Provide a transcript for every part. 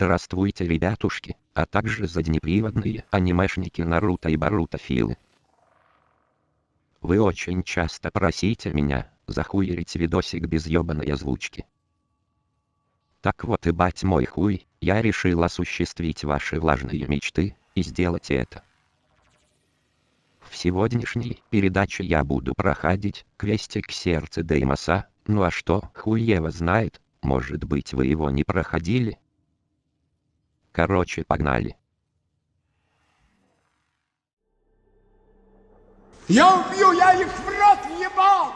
Здравствуйте, ребятушки, а также заднеприводные анимешники Наруто и Барутофилы. Вы очень часто просите меня захуерить видосик без ёбаной озвучки. Так вот, и бать мой хуй, я решил осуществить ваши влажные мечты и сделать это. В сегодняшней передаче я буду проходить квестик сердце деймоса. Ну а что, хуй его знает, может быть, вы его не проходили? Короче, погнали. Я убью, я их в рот ебал!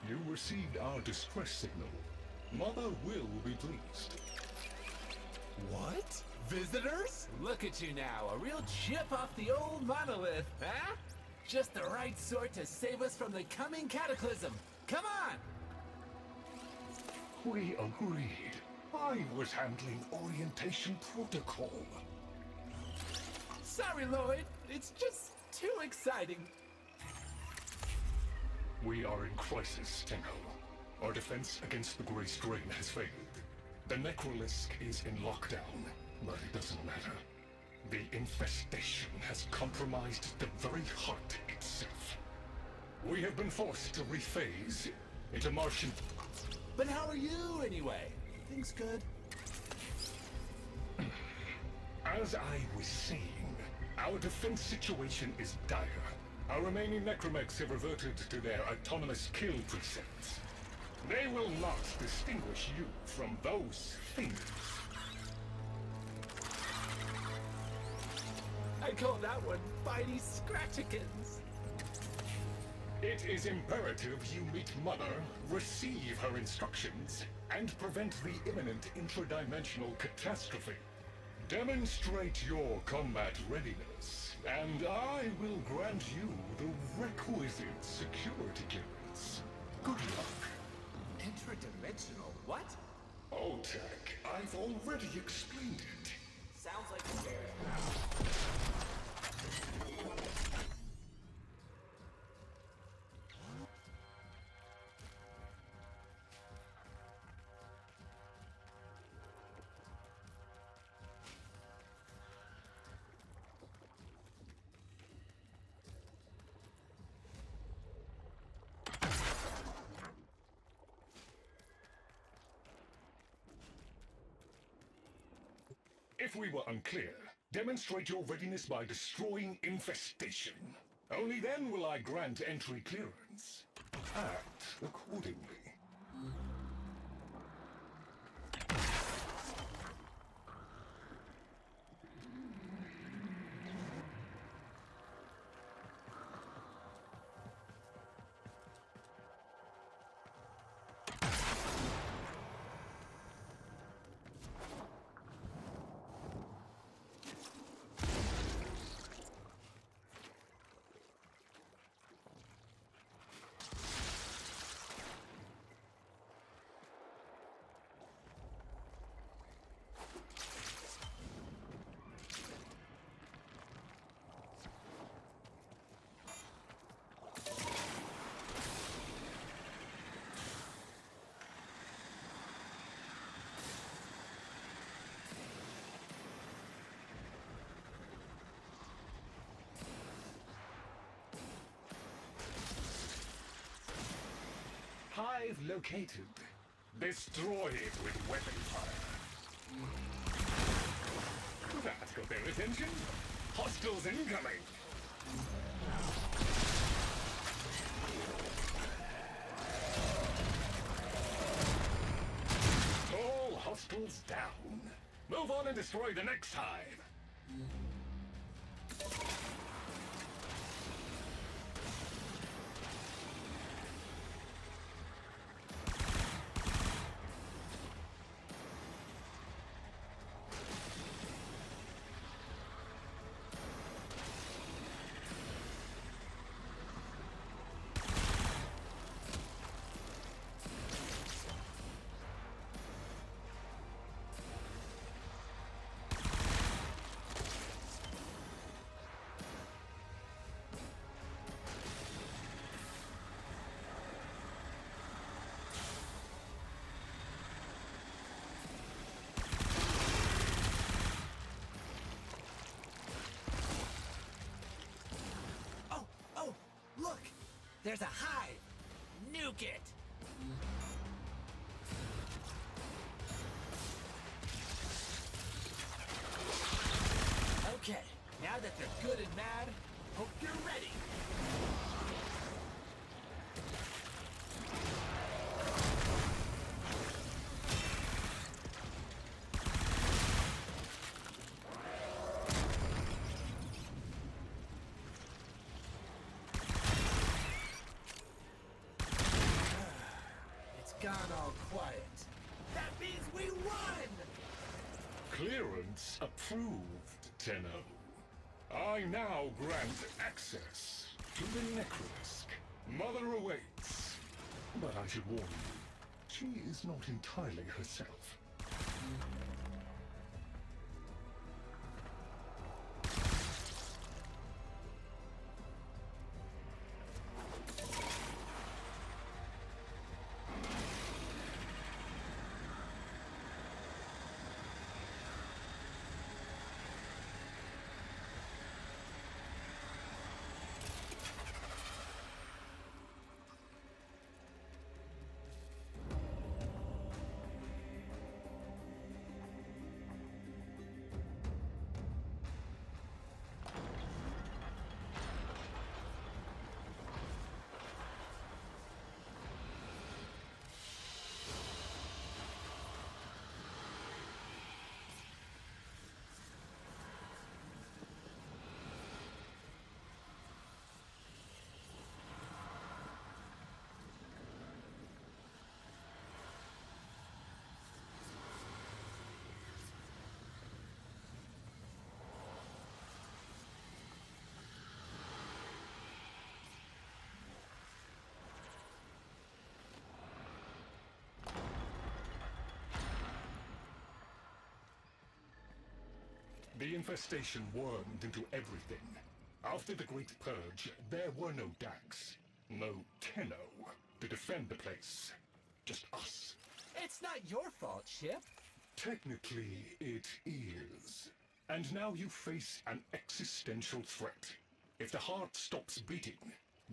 You received our distress signal. Mother will be pleased. What? Visitors? Look at you now, a real chip off the old monolith, huh? Just the right sort to save us from the coming cataclysm. Come on! We agreed. I was handling orientation protocol. Sorry, Lloyd. It's just too exciting. We are in crisis, Tenno. Our defense against the Grey Strain has failed. The Necrolisk is in lockdown, but it doesn't matter. The infestation has compromised the very heart itself. We have been forced to rephase into Martian... But how are you, anyway? Things good? As I was saying, our defense situation is dire. Our remaining necromechs have reverted to their autonomous kill precepts. They will not distinguish you from those things. I call that one Bitey Scratchikins. It is imperative you meet Mother, receive her instructions, and prevent the imminent intradimensional catastrophe. Demonstrate your combat readiness, and I will grant you the requisite security clearance. Good luck. Intradimensional what? Oh, Tech, I've already explained it. Sounds like a scary. If we were unclear, demonstrate your readiness by destroying infestation. Only then will I grant entry clearance. Act accordingly. Hive located. Destroy it with weapon fire. That got their attention. Hostiles incoming. All hostiles down. Move on and destroy the next hive. There's a hive! Nuke it! Okay, now that they're good and mad, hope you're ready! It's gone all quiet. That means we won! Clearance approved, Tenno. I now grant access to the Necrolisc. Mother awaits. But I should warn you, she is not entirely herself. The infestation wormed into everything. After the Great Purge, there were no Dax, no Tenno to defend the place. Just us. It's not your fault, Ship. Technically, it is. And now you face an existential threat. If the heart stops beating,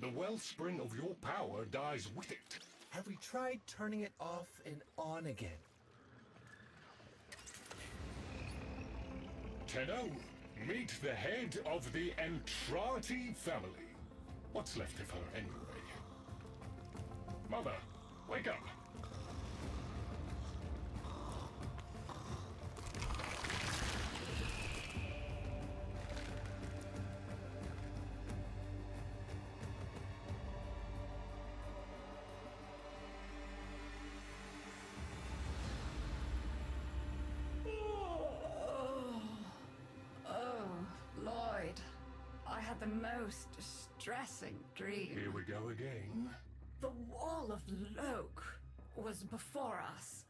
the wellspring of your power dies with it. Have we tried turning it off and on again? Tenno, meet the head of the Entrati family. What's left of her, anyway? Mother, wake up! The most distressing dream. Here we go again. The wall of Loke was before us.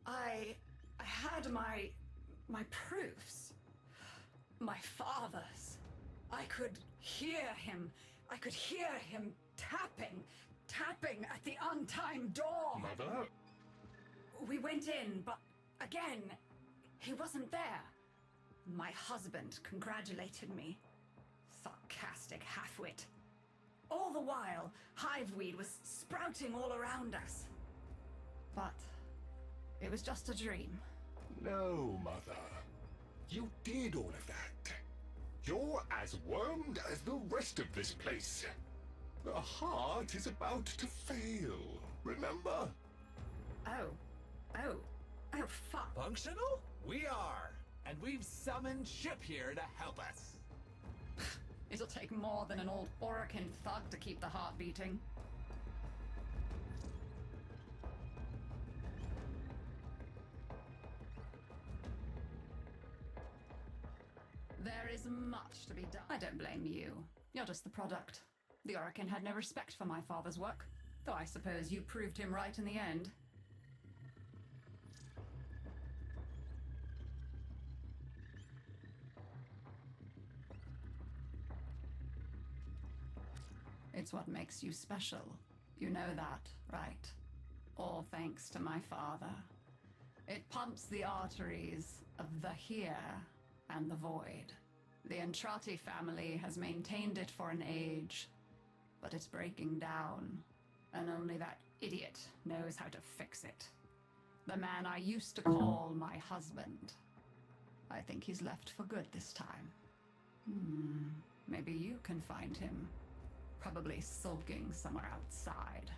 I had my proofs. My father's. I could hear him. I could hear him tapping at the untimed door. Mother? We went in, but again, he wasn't there. My husband congratulated me. Sarcastic halfwit. All the while, hiveweed was sprouting all around us. But it was just a dream. No, Mother. You did all of that. You're as wormed as the rest of this place. The heart is about to fail, remember? Oh, fuck. Functional? We are. And we've summoned Ship here to help us. It'll take more than an old Orokin thug to keep the heart beating. There is much to be done. I don't blame you. You're just the product. The Orokin had no respect for my father's work, though I suppose you proved him right in the end. It's what makes you special. You know that, right? All thanks to my father. It pumps the arteries of the here and the void. The Entrati family has maintained it for an age. but it's breaking down, and only that idiot knows how to fix it. The man I used to call my husband. I think he's left for good this time. Maybe you can find him. Probably sulking somewhere outside.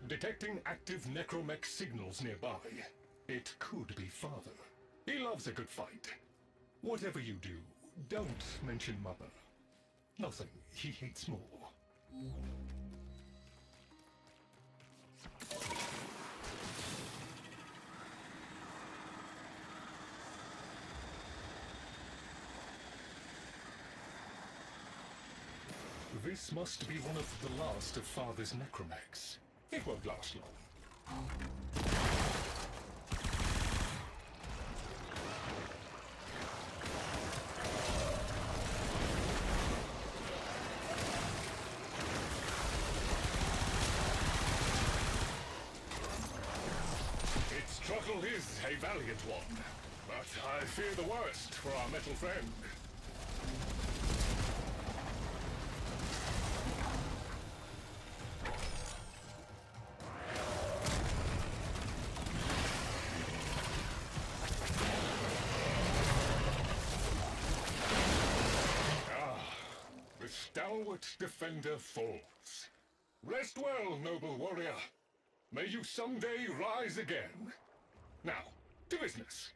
Detecting active necromech signals nearby. It could be Father. He loves a good fight. Whatever you do, don't mention Mother. Nothing he hates more. This must be one of the last of Father's necromechs. It won't last long. Its struggle is a valiant one, but I fear the worst for our metal friend. Stalwart defender falls. Rest well, noble warrior. May you someday rise again. Now, to business.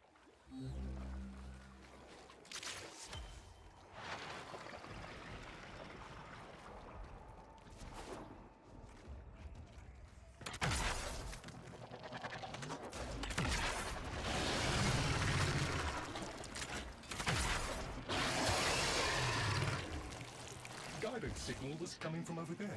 Guidance signal was coming from over there.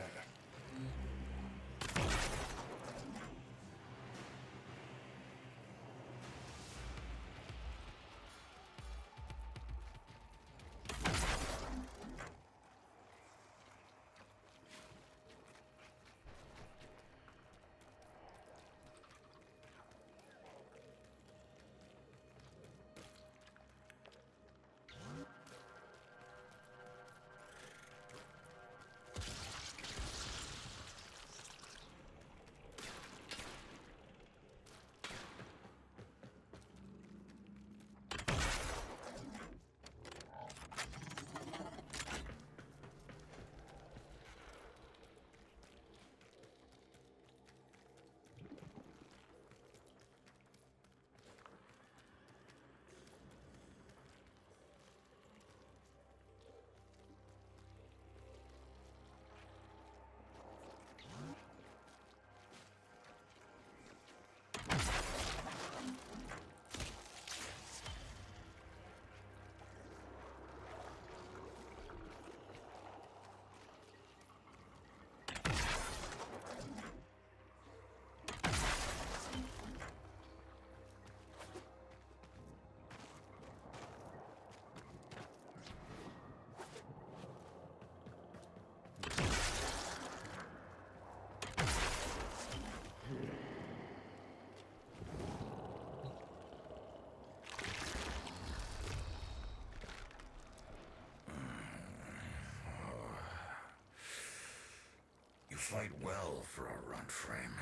Fight well for a Warframe.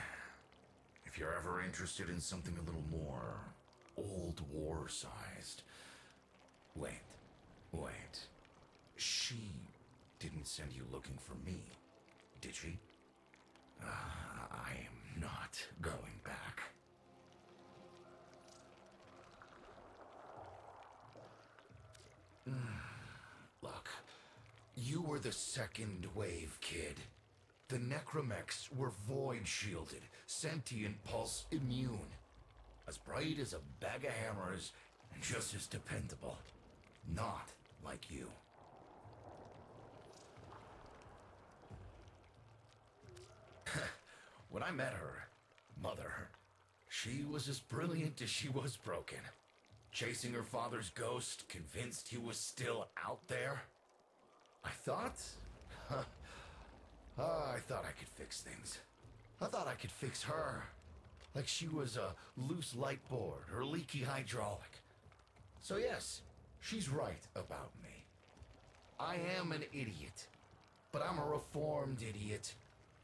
If you're ever interested in something a little more old war-sized. Wait. She didn't send you looking for me, did she? I am not going back. Look, you were the second wave, kid. The necromechs were void-shielded, sentient pulse immune. As bright as a bag of hammers, and just as dependable. Not like you. When I met her, Mother, she was as brilliant as she was broken. Chasing her father's ghost, convinced he was still out there. I thought I could fix things. I thought I could fix her. Like she was a loose light board or leaky hydraulic. So yes, she's right about me. I am an idiot. But I'm a reformed idiot.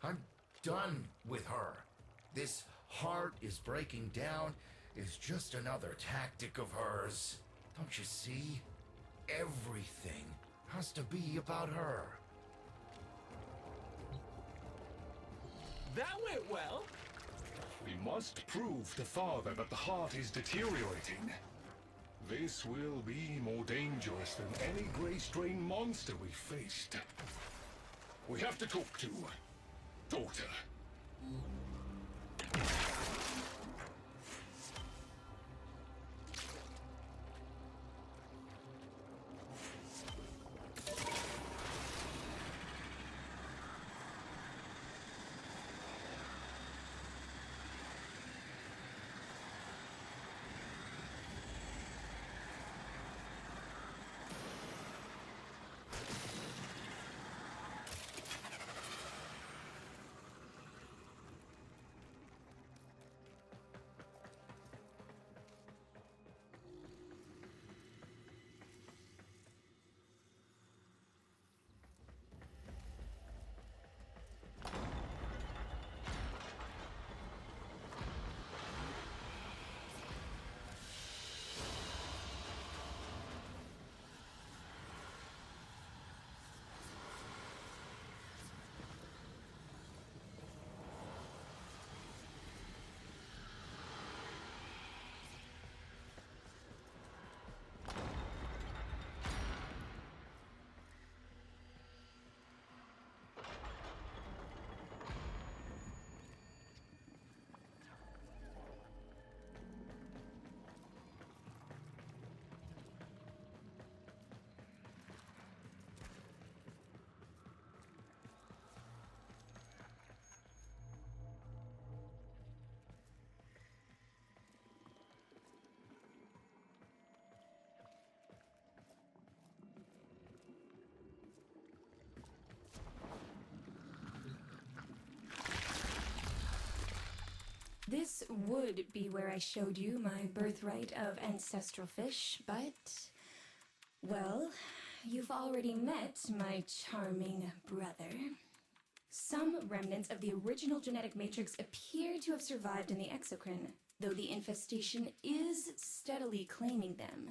I'm done with her. This heart is breaking down is just another tactic of hers. Don't you see? Everything has to be about her. That went well. We must prove to Father that the heart is deteriorating. This will be more dangerous than any gray strain monster we faced. We have to talk to Daughter. This would be where I showed you my birthright of ancestral fish, but... well, you've already met my charming brother. Some remnants of the original genetic matrix appear to have survived in the exocrine, though the infestation is steadily claiming them.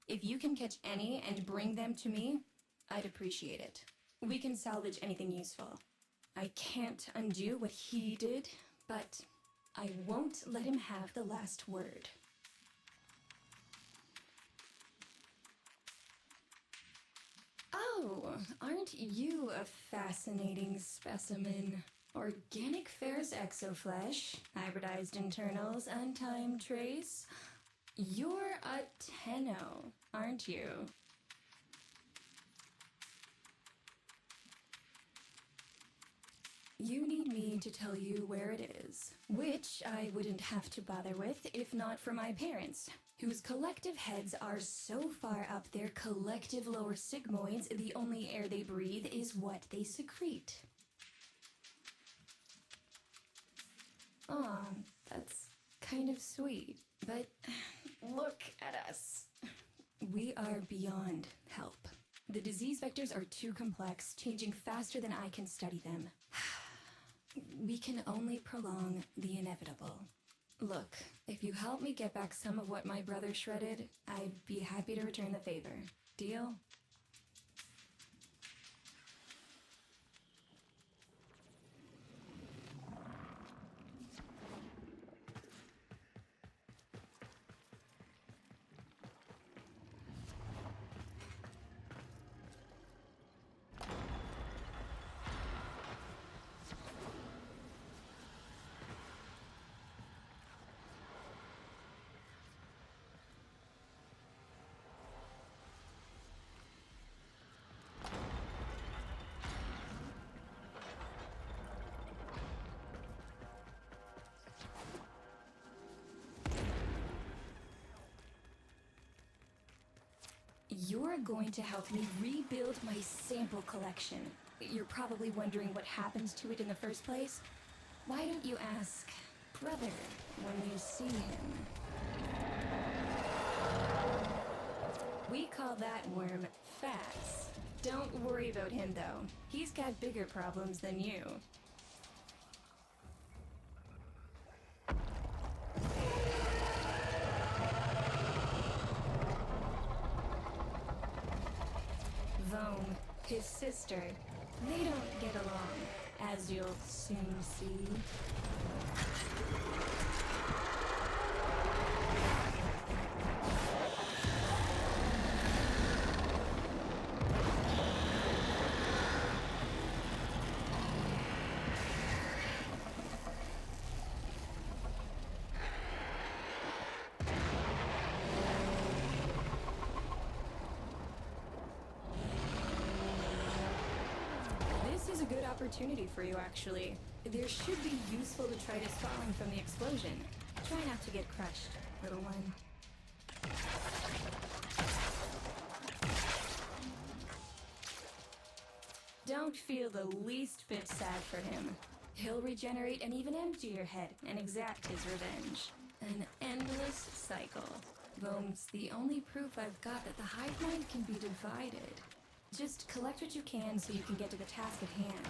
If you can catch any and bring them to me, I'd appreciate it. We can salvage anything useful. I can't undo what he did, but I won't let him have the last word. Oh, aren't you a fascinating specimen? Organic ferrous exoflesh, hybridized internals, untimed trace. You're a Tenno, aren't you? You need me to tell you where it is, which I wouldn't have to bother with if not for my parents, whose collective heads are so far up their collective lower sigmoids the only air they breathe is what they secrete. Aw, that's kind of sweet, but look at us. We are beyond help. The disease vectors are too complex, changing faster than I can study them. We can only prolong the inevitable. Look, if you help me get back some of what my brother shredded, I'd be happy to return the favor. Deal? You're going to help me rebuild my sample collection. You're probably wondering what happens to it in the first place. Why don't you ask Brother when you see him? We call that worm Fats. Don't worry about him though. He's got bigger problems than you. Vome, his sister, they don't get along, as you'll soon see. This is a good opportunity for you, actually. There should be useful detritus falling from the explosion. Try not to get crushed, little one. Don't feel the least bit sad for him. He'll regenerate and even empty your head and exact his revenge. An endless cycle. Vome's the only proof I've got that the hive mind can be divided. Just collect what you can so you can get to the task at hand.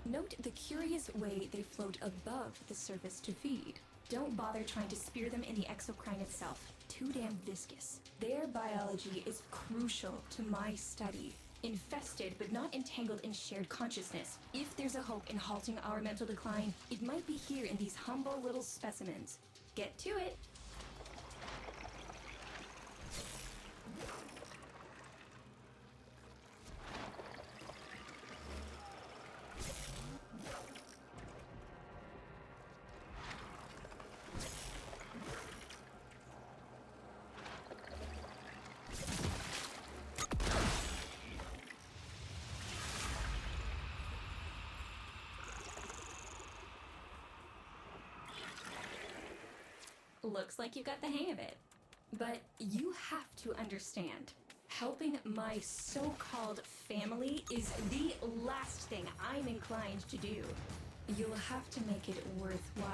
Note the curious way they float above the surface to feed. Don't bother trying to spear them in the exocrine itself. Too damn viscous. Their biology is crucial to my study. Infested but not entangled in shared consciousness. If there's a hope in halting our mental decline, it might be here in these humble little specimens. Get to it! Looks like you got the hang of it. But you have to understand, helping my so-called family is the last thing I'm inclined to do. You'll have to make it worthwhile.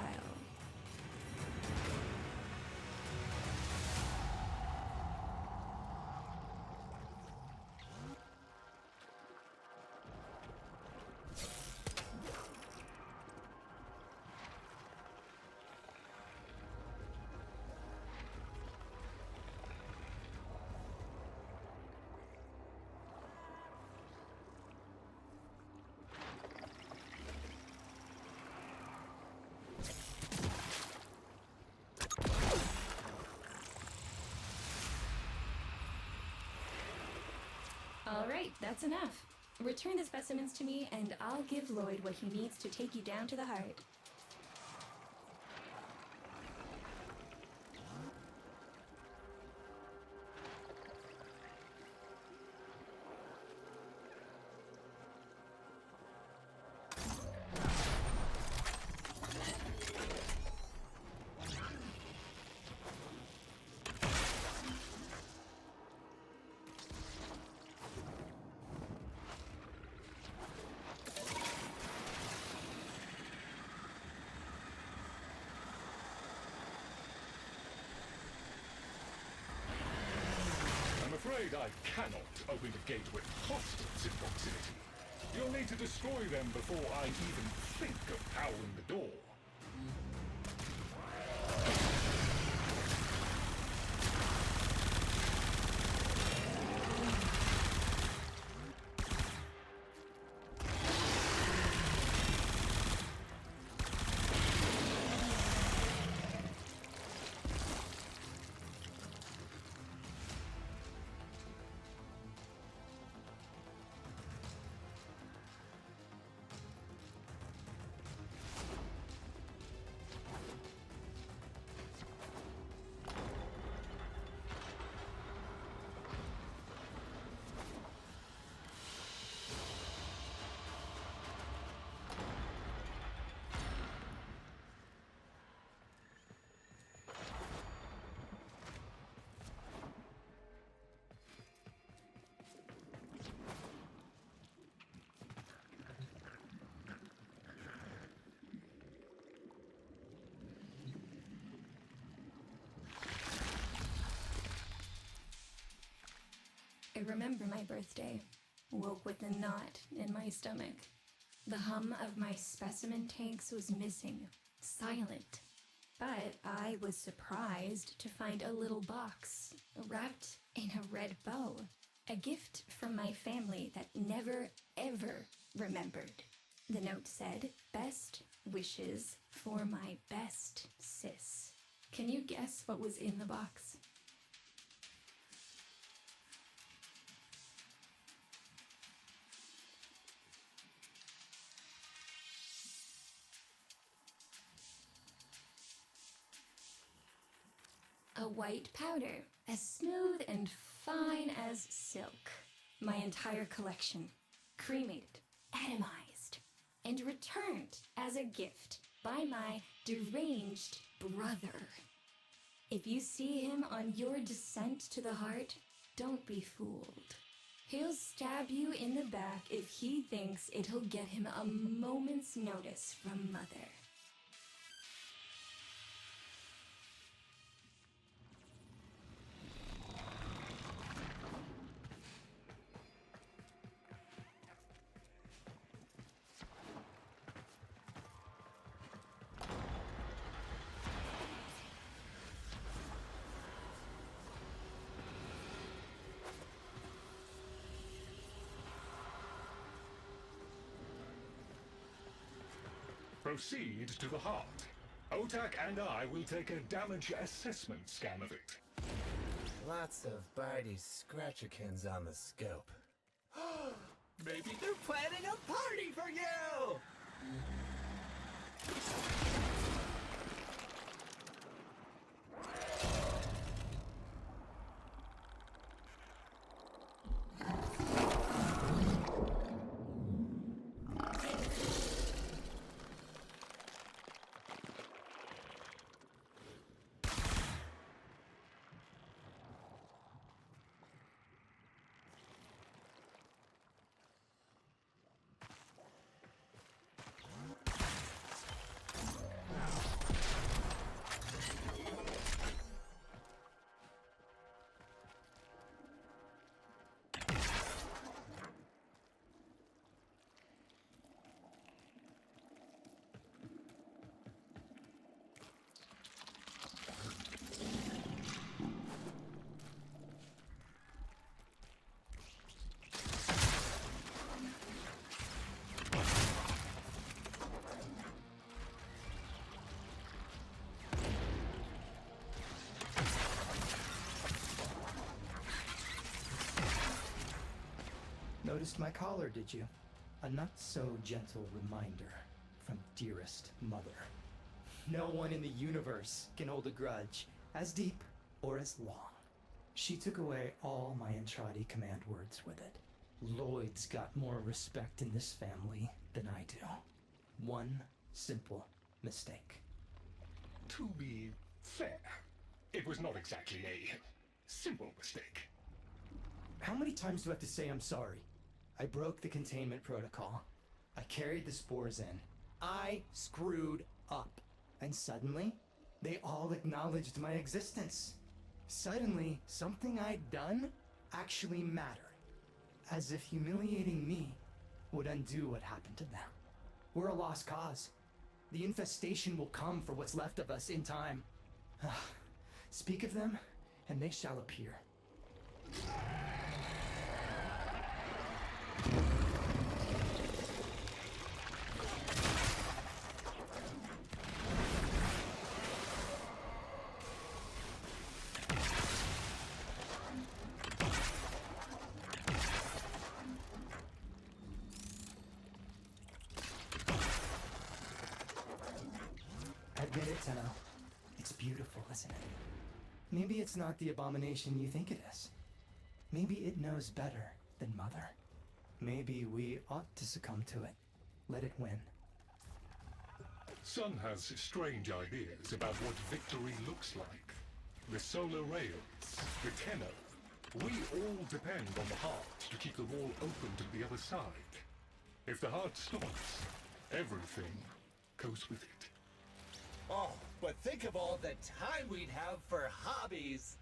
All right, that's enough. Return the specimens to me, and I'll give Lloyd what he needs to take you down to the heart. afraid I cannot open the gate with hostiles in proximity. You'll need to destroy them before I even think of powering the door. I remember my birthday. Woke with a knot in my stomach. The hum of my specimen tanks was missing. Silent. But I was surprised to find a little box wrapped in a red bow. A gift from my family that never, ever remembered. The note said, "Best wishes for my best sis." Can you guess what was in the box? A white powder, as smooth and fine as silk. My entire collection, cremated, atomized, and returned as a gift by my deranged brother. If you see him on your descent to the heart, don't be fooled. He'll stab you in the back if he thinks it'll get him a moment's notice from Mother. Proceed to the heart. Otak and I will take a damage assessment scan of it. Lots of Barty Scratchikins on the scope. Maybe they're planning a party for you! Noticed my collar, did you? A not-so-gentle reminder from dearest mother. No one in the universe can hold a grudge as deep or as long. She took away all my Entradi command words with it. Lloyd's got more respect in this family than I do. One simple mistake. To be fair, it was not exactly a simple mistake. How many times do I have to say I'm sorry? I broke the containment protocol. I carried the spores in. I screwed up. And suddenly, they all acknowledged my existence. Suddenly, something I'd done actually matter. As if humiliating me would undo what happened to them. We're a lost cause. The infestation will come for what's left of us in time. Speak of them, and they shall appear. Admit it, Tenno. It's beautiful, isn't it? Maybe it's not the abomination you think it is. Maybe it knows better than Mother. Maybe we ought to succumb to it. Let it win. Sun has strange ideas about what victory looks like. The solar rails, the Tenno. We all depend on the heart to keep the wall open to the other side. If the heart stops, everything goes with it. Oh, but think of all the time we'd have for hobbies.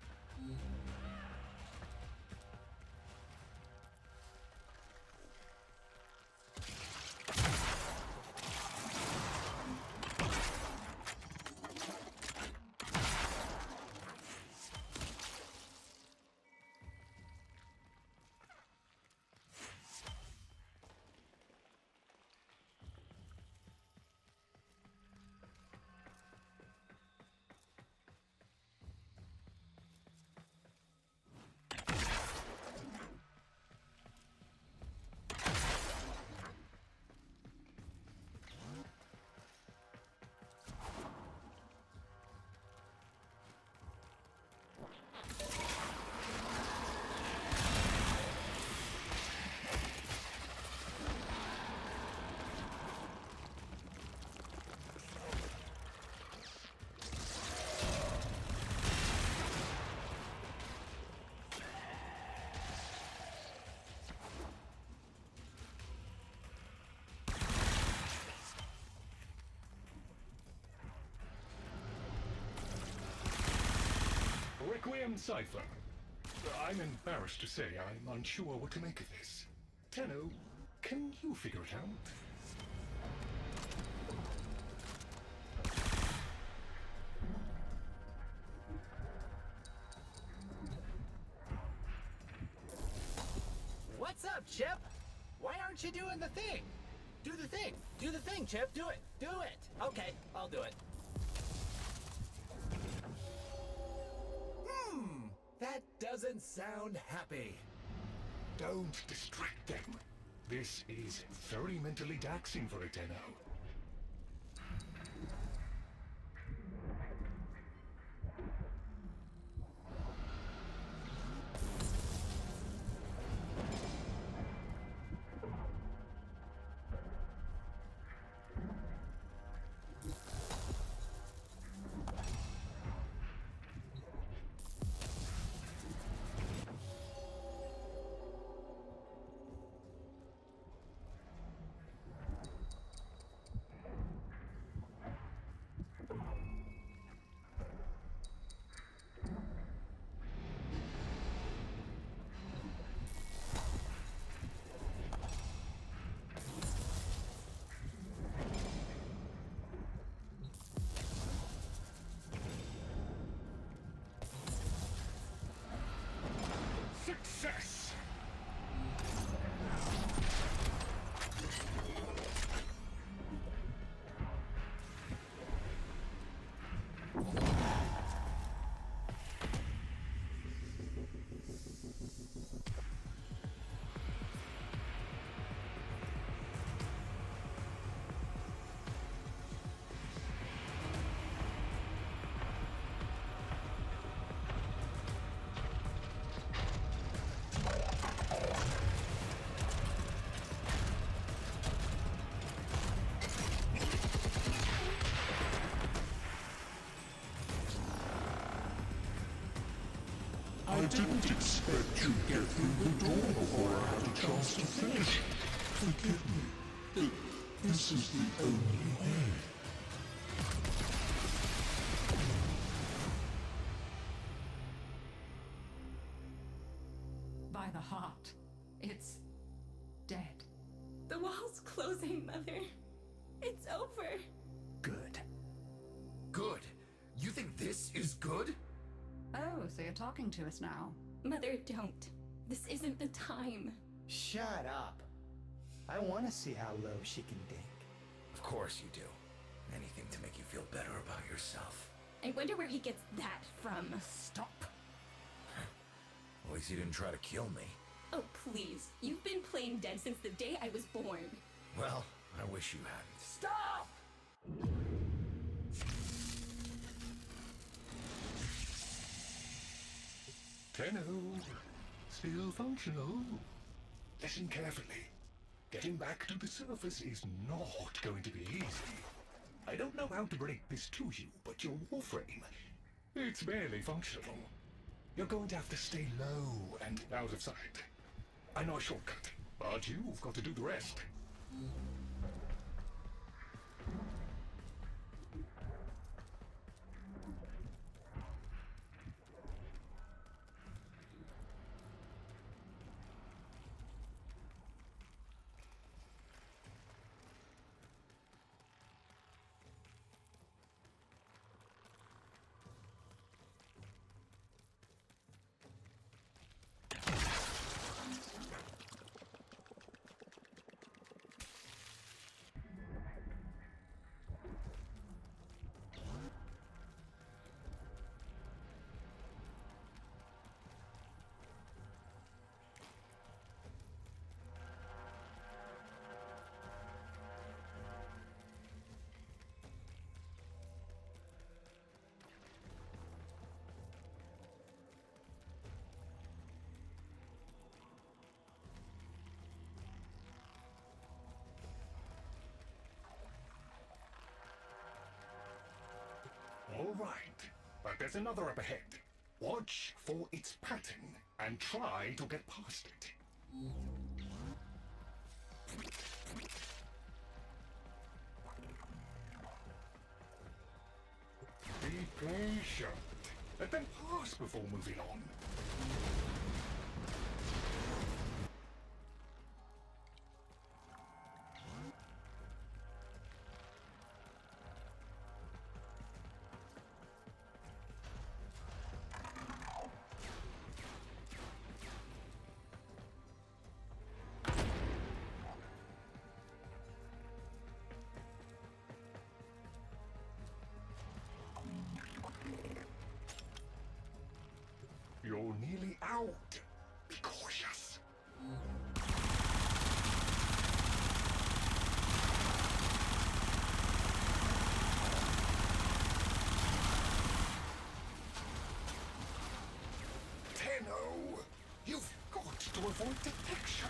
Requiem Cipher. I'm embarrassed to say I'm unsure what to make of this. Tenno, can you figure it out? What's up, Chip? Why aren't you doing the thing? Do the thing. Do the thing, Chip. Do it. Do it. Okay, I'll do it. That doesn't sound happy. Don't distract them. This is very mentally taxing for a Tenno. Success! I didn't expect you'd get through the door before I had a chance to finish. Forgive me. This is the only way. by the heart. It's dead. The wall's closing, Mother. It's over. Good. Good? You think this is good? Oh, so you're talking to us now. Mother, don't. This isn't the time. Shut up. I want to see how low she can dig. Of course you do. Anything to make you feel better about yourself. I wonder where he gets that from. Stop. At least you didn't try to kill me. Oh, please. You've been playing dead since the day I was born. Well, I wish you hadn't. Stop! Tenno, still functional. Listen carefully. Getting back to the surface is not going to be easy. I don't know how to break this to you, but your Warframe, it's barely functional. You're going to have to stay low and out of sight. I know a shortcut, but you've got to do the rest. All right, but there's another up ahead. Watch for its pattern and try to get past it. Be patient. Let them pass before moving on. You're nearly out. Be cautious. Tenno, you've got to avoid detection.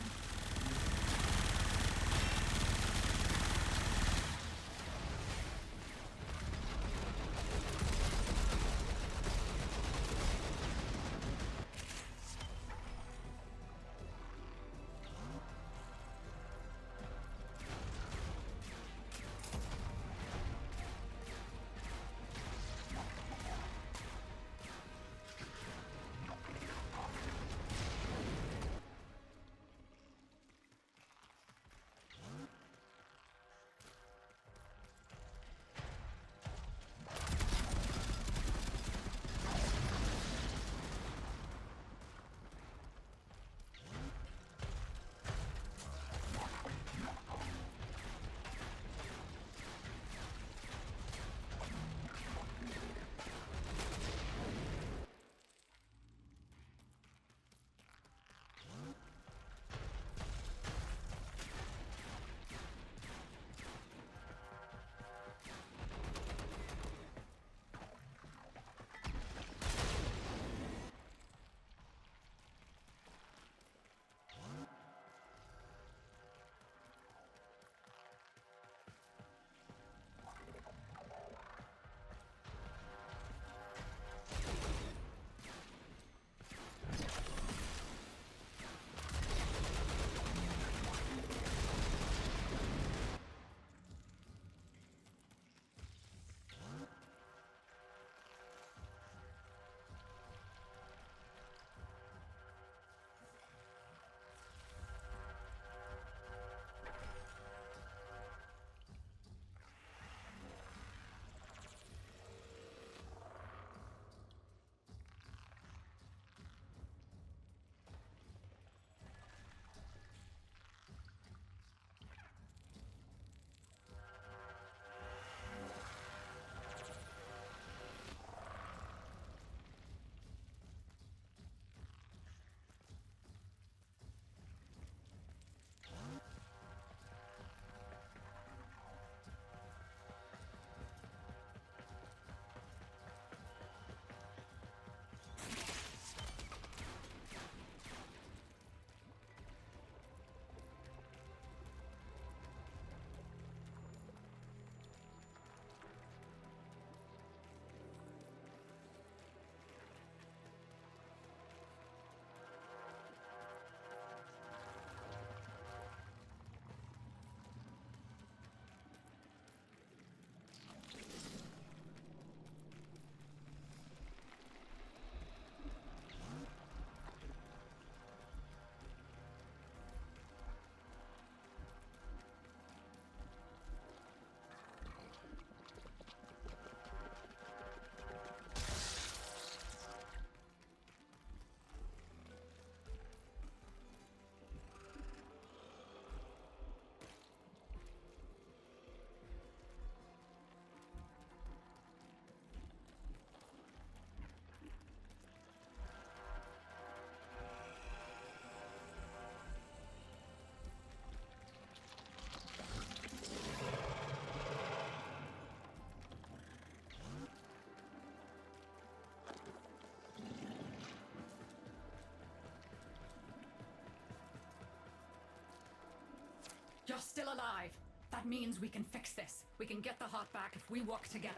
You're still alive. That means we can fix this. We can get the heart back if we work together.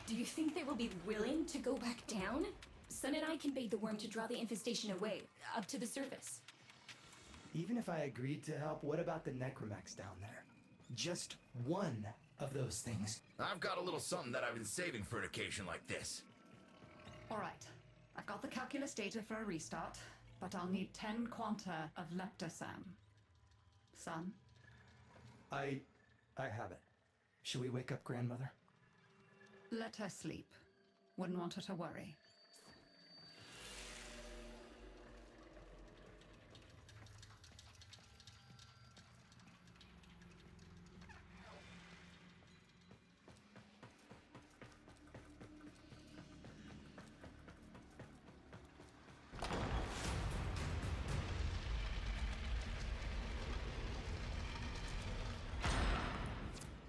Do you think they will be willing to go back down? Sun and I can bait the worm to draw the infestation away, up to the surface. Even if I agreed to help, what about the necromax down there? Just one of those things. I've got a little something that I've been saving for an occasion like this. Alright, I've got the calculus data for a restart, but I'll need 10 quanta of leptosam. Son? I have it. Should we wake up grandmother? Let her sleep. Wouldn't want her to worry.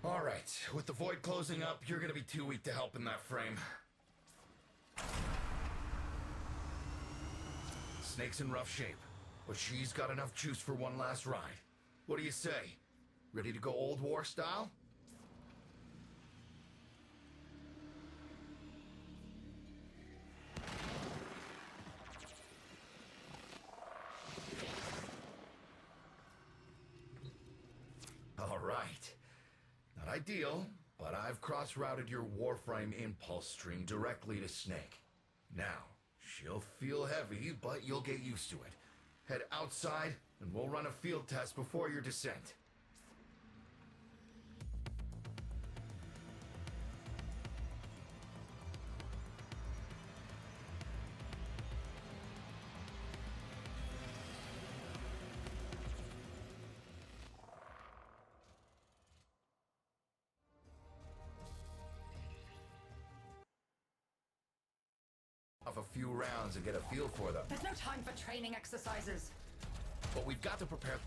All right, with the void closing up, you're gonna be too weak to help in that frame. Snake's in rough shape, but she's got enough juice for one last ride. What do you say? Ready to go old war style? All right. Not ideal, but I've cross-routed your Warframe impulse stream directly to Snake. Now, she'll feel heavy, but you'll get used to it. Head outside, and we'll run a field test before your descent. Off a few rounds and get a feel for them. There's no time for training exercises. But we've got to prepare.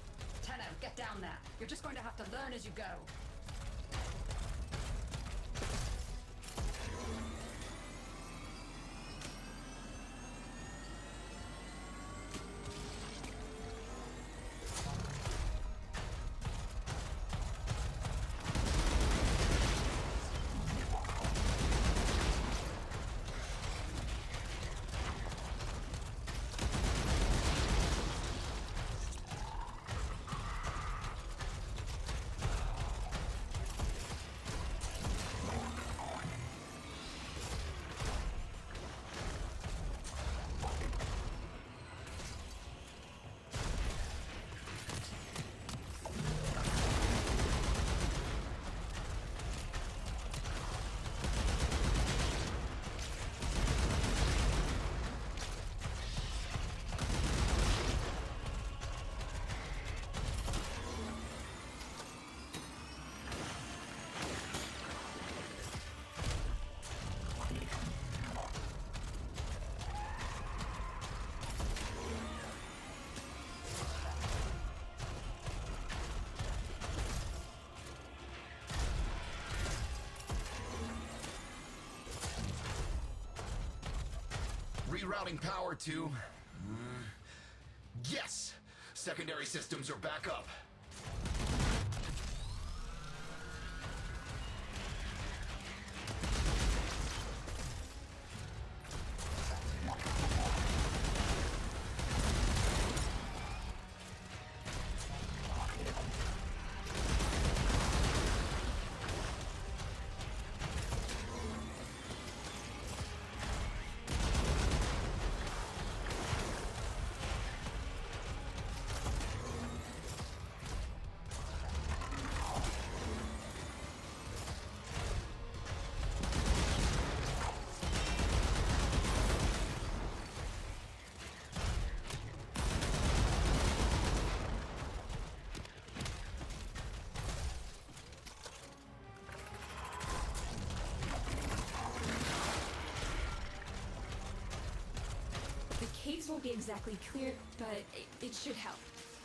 Tenno, get down there. You're just going to have to learn as you go. Rerouting power to... Yes! Secondary systems are back up. won't be exactly clear, but it should help.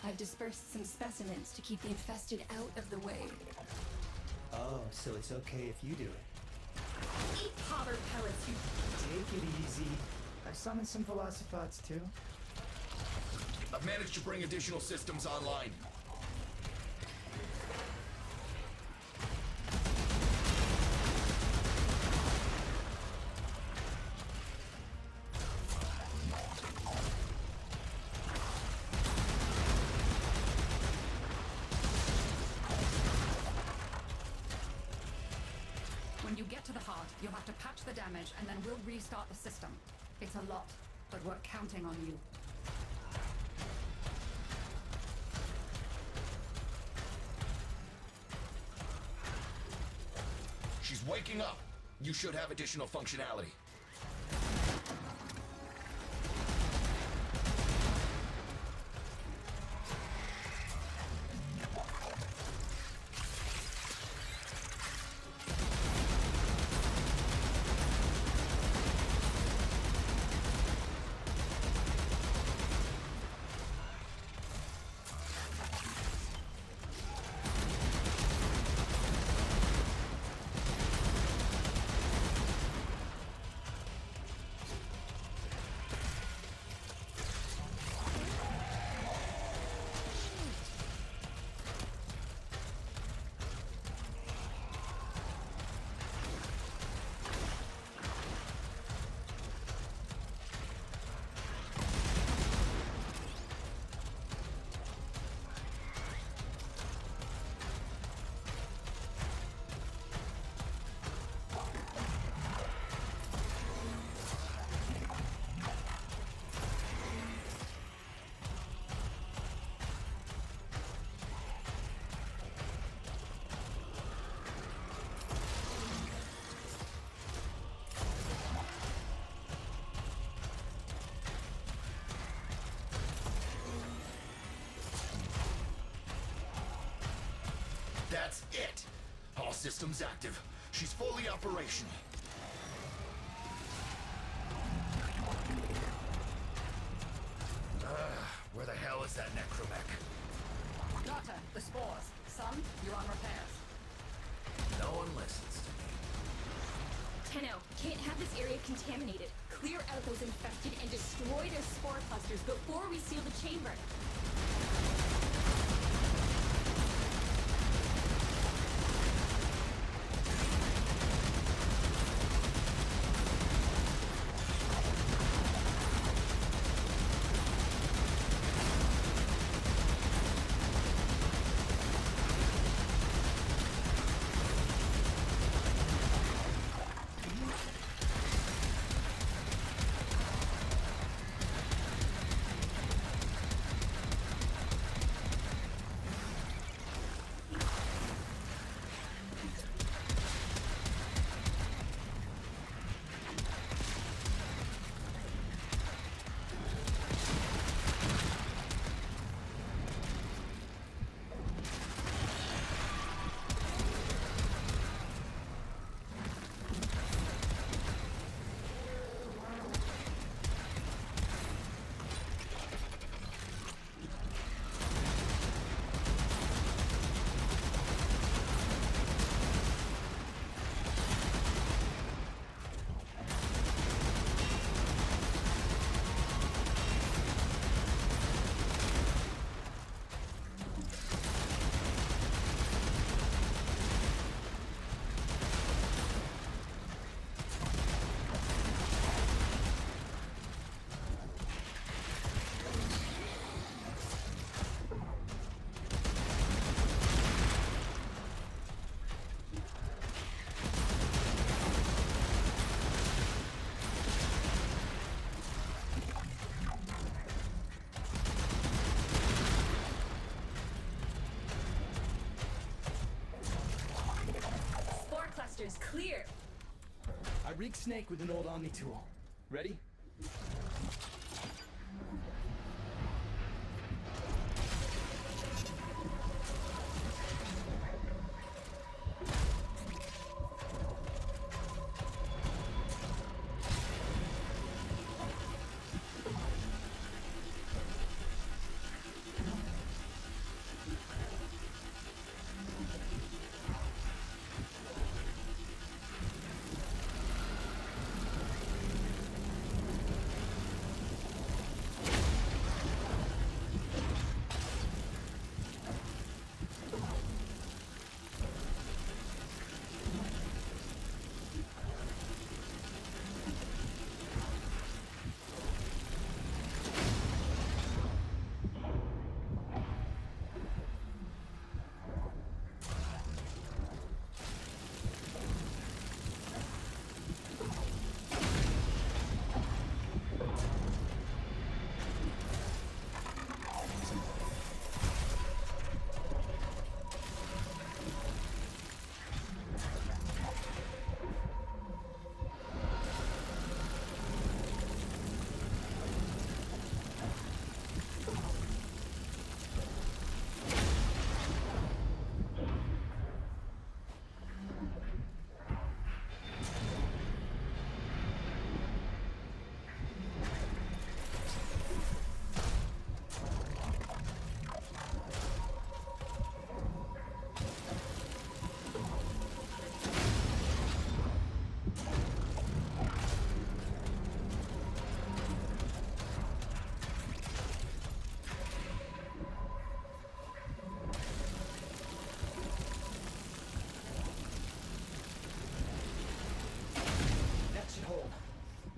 I've dispersed some specimens to keep the infested out of the way. Oh, so it's okay if you do it. Eat powder pellets, you... Take it easy. I've summoned some velocipods too. I've managed to bring additional systems online. When you get to the heart, you'll have to patch the damage and then we'll restart the system. It's a lot, but we're counting on you. She's waking up. You should have additional functionality. That's it. All systems active. She's fully operational. Where the hell is that necromech? Daughter, the spores. Son, you're on repairs. No one listens to me. Tenno, can't have this area contaminated. Clear out those infected and destroy their spore clusters before we seal the chamber. Clear. I rigged Snake with an old Omni tool. Ready?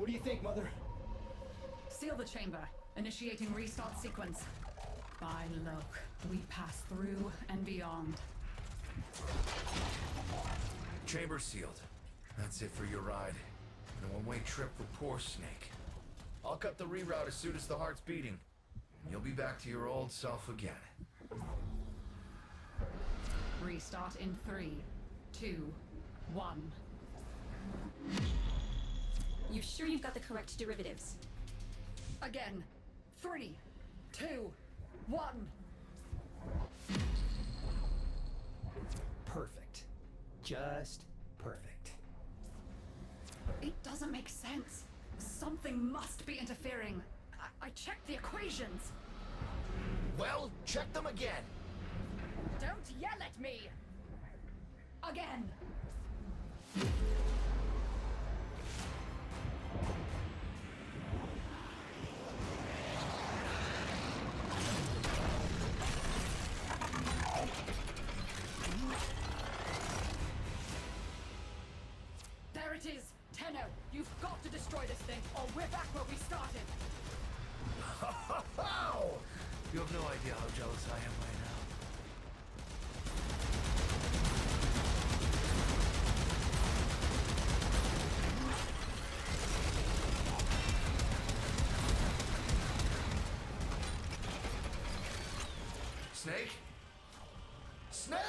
What do you think, Mother? Seal the chamber. Initiating restart sequence. By Loke, we pass through and beyond. Chamber sealed. That's it for your ride. And a one-way trip for poor Snake. I'll cut the reroute as soon as the heart's beating. And you'll be back to your old self again. Restart in 3, 2, 1. You sure you've got the correct derivatives? Again. 3, 2, 1. Perfect. Just perfect. It doesn't make sense. Something must be interfering. I checked the equations. Well, check them again. Don't yell at me! Again! There it is! Tenno, you've got to destroy this thing, or we're back where we started! You have no idea how jealous I am right now. Snake? Snake!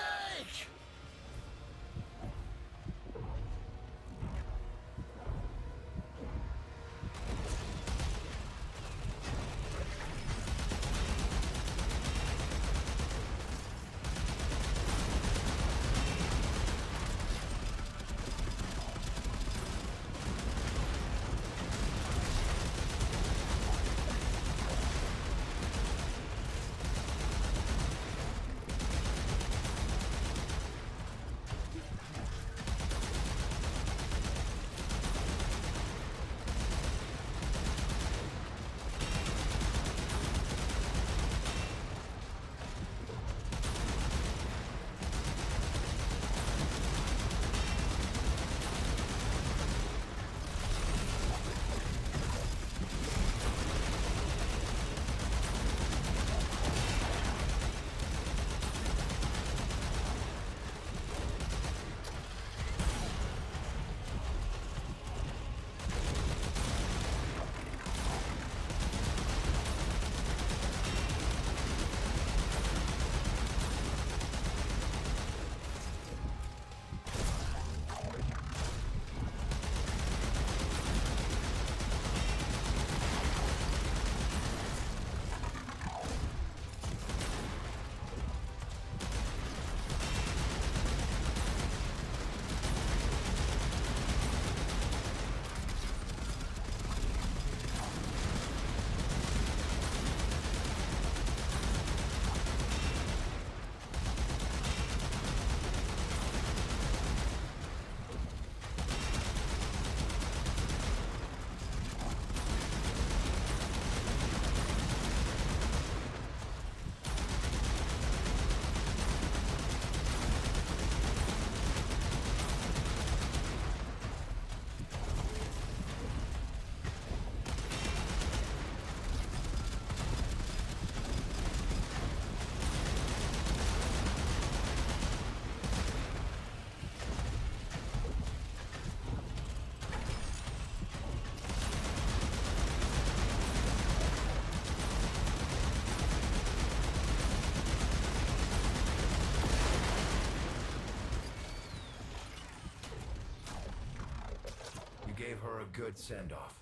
Gave her a good send-off.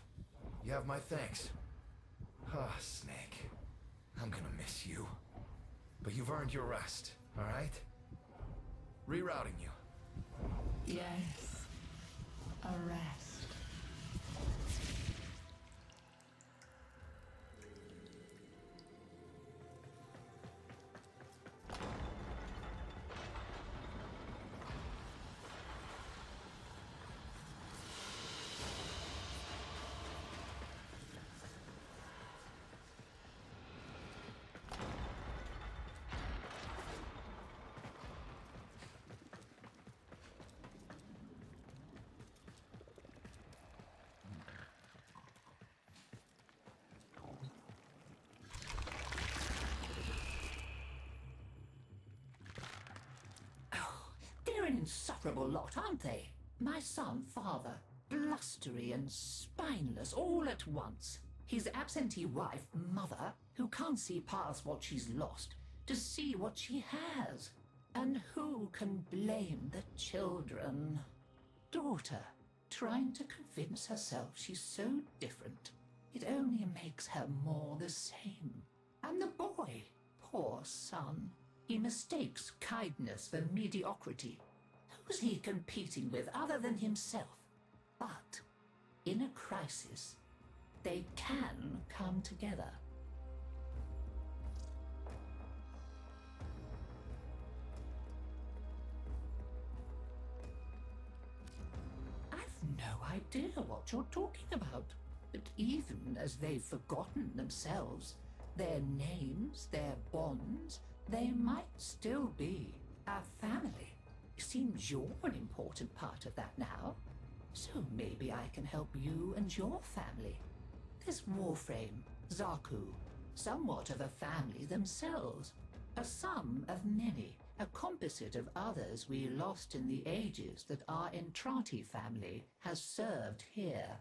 You have my thanks. Ah, Snake. I'm gonna miss you. But you've earned your rest, alright? Rerouting you. Yes. A rest. insufferable lot, aren't they? My son, father, blustery and spineless all at once. His absentee wife, mother, who can't see past what she's lost to see what she has. And who can blame the children? Daughter, trying to convince herself she's so different. It only makes her more the same. And the boy, poor son, he mistakes kindness for mediocrity. Who's he competing with other than himself? But in a crisis, they can come together. I've no idea what you're talking about. But even as they've forgotten themselves, their names, their bonds, they might still be a family. Seems you're an important part of that now. So maybe I can help you and your family. This Warframe, Zaku, somewhat of a family themselves. A sum of many, a composite of others we lost in the ages that our Entrati family has served here.